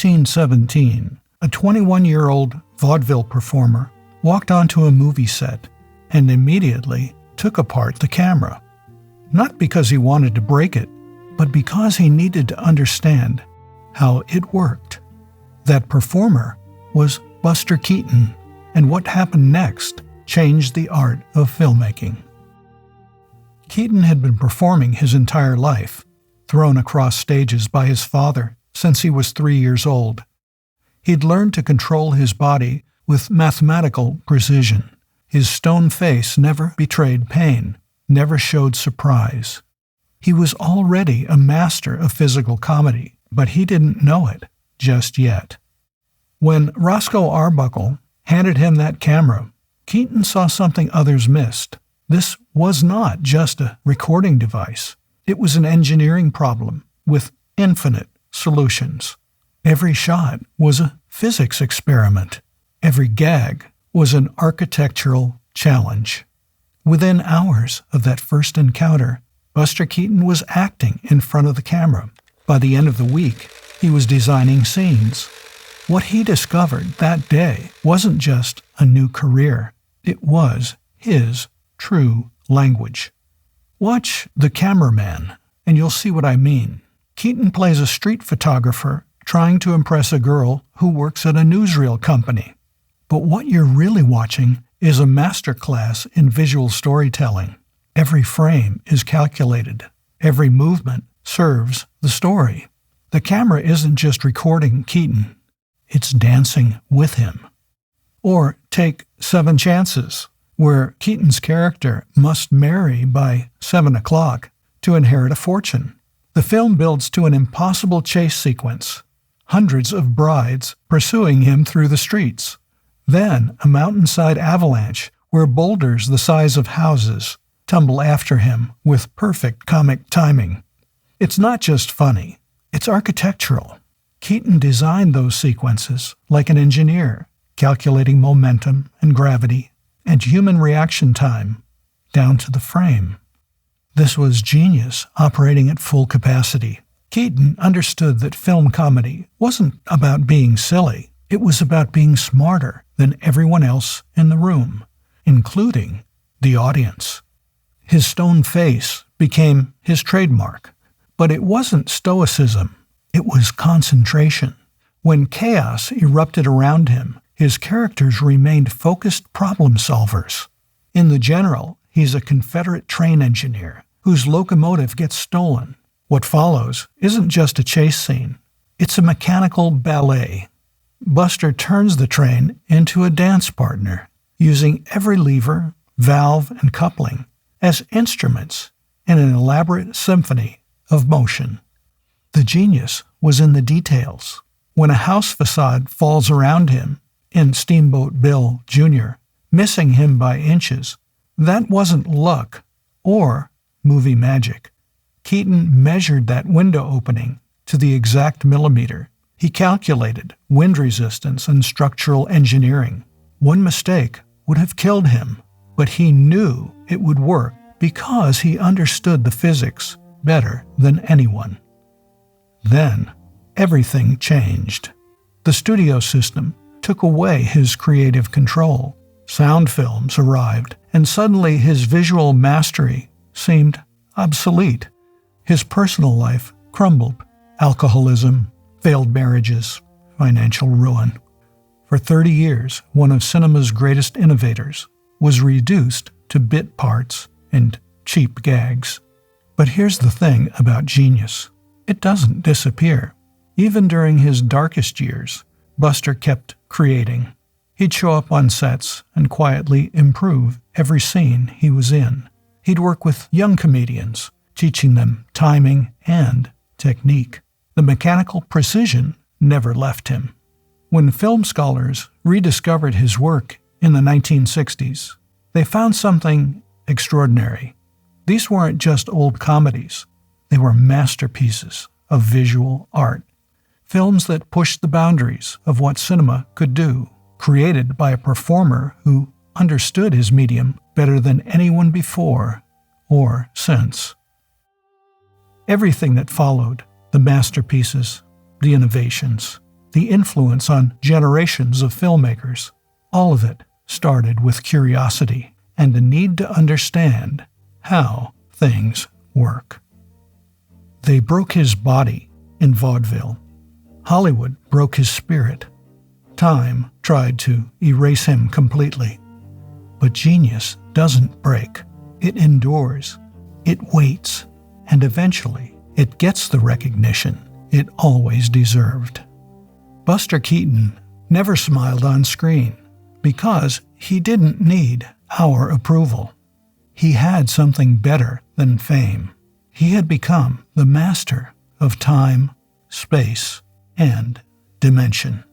1917, a 21-year-old vaudeville performer walked onto a movie set and immediately took apart the camera. Not because he wanted to break it, but because he needed to understand how it worked. That performer was Buster Keaton, and what happened next changed the art of filmmaking. Keaton had been performing his entire life, thrown across stages by his father since he was 3 years old. He'd learned to control his body with mathematical precision. His stone face never betrayed pain, never showed surprise. He was already a master of physical comedy, but he didn't know it just yet. When Roscoe Arbuckle handed him that camera, Keaton saw something others missed. This was not just a recording device. It was an engineering problem with infinite solutions. Every shot was a physics experiment. Every gag was an architectural challenge. Within hours of that first encounter, Buster Keaton was acting in front of the camera. By the end of the week, he was designing scenes. What he discovered that day wasn't just a new career. It was his true language. Watch The Cameraman, and you'll see what I mean. Keaton plays a street photographer trying to impress a girl who works at a newsreel company. But what you're really watching is a masterclass in visual storytelling. Every frame is calculated. Every movement serves the story. The camera isn't just recording Keaton. It's dancing with him. Or take 7 Chances, where Keaton's character must marry by 7 o'clock to inherit a fortune. The film builds to an impossible chase sequence, hundreds of brides pursuing him through the streets. Then a mountainside avalanche where boulders the size of houses tumble after him with perfect comic timing. It's not just funny, it's architectural. Keaton designed those sequences like an engineer, calculating momentum and gravity and human reaction time down to the frame. This was genius operating at full capacity. Keaton understood that film comedy wasn't about being silly. It was about being smarter than everyone else in the room, including the audience. His stone face became his trademark, but it wasn't stoicism. It was concentration. When chaos erupted around him, his characters remained focused problem solvers. In The General, he's a Confederate train engineer whose locomotive gets stolen. What follows isn't just a chase scene. It's a mechanical ballet. Buster turns the train into a dance partner, using every lever, valve, and coupling as instruments in an elaborate symphony of motion. The genius was in the details. When a house facade falls around him in Steamboat Bill Jr., missing him by inches, that wasn't luck or movie magic. Keaton measured that window opening to the exact millimeter. He calculated wind resistance and structural engineering. One mistake would have killed him, but he knew it would work because he understood the physics better than anyone. Then, everything changed. The studio system took away his creative control. Sound films arrived, and suddenly his visual mastery seemed obsolete. His personal life crumbled. Alcoholism, failed marriages, financial ruin. For 30 years, one of cinema's greatest innovators was reduced to bit parts and cheap gags. But here's the thing about genius. It doesn't disappear. Even during his darkest years, Buster kept creating. He'd show up on sets and quietly improve every scene he was in. He'd work with young comedians, teaching them timing and technique. The mechanical precision never left him. When film scholars rediscovered his work in the 1960s, they found something extraordinary. These weren't just old comedies. They were masterpieces of visual art. Films that pushed the boundaries of what cinema could do, created by a performer who understood his medium better than anyone before or since. Everything that followed, the masterpieces, the innovations, the influence on generations of filmmakers. All of it started with curiosity and a need to understand how things work. They broke his body in vaudeville. Hollywood broke his spirit. Time tried to erase him completely. But genius doesn't break. It endures. It waits. And eventually, it gets the recognition it always deserved. Buster Keaton never smiled on screen because he didn't need our approval. He had something better than fame. He had become the master of time, space, and dimension.